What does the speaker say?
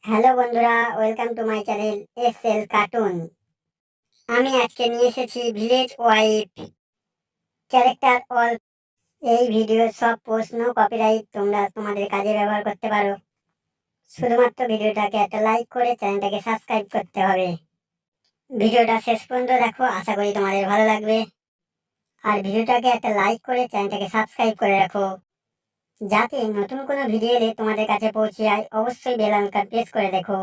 Hello বন্ধুরা, welcome to my channel SL cartoon. আমি আজকে নিয়ে এসেছি ভিলেজ ওয়াইফ ক্যারেক্টার অল। এই ভিডিওর সব পোস্ট নো কপিরাইট, তোমরা তোমাদের কাজে ব্যবহার করতে পারো। শুধুমাত্র ভিডিওটাকে একটা লাইক করে চ্যানেলটাকে সাবস্ক্রাইব করতে হবে। ভিডিওটা শেষ পর্যন্ত দেখো, আশা করি তোমাদের ভালো লাগবে। আর ভিডিওটাকে একটা লাইক করে চ্যানেলটাকে সাবস্ক্রাইব করে রাখো, যাতে নতুন কোনো ভিডিও এলে তোমাদের কাছে পৌঁছে যায়। অবশ্যই বেল আইকন প্রেস করে দেখো।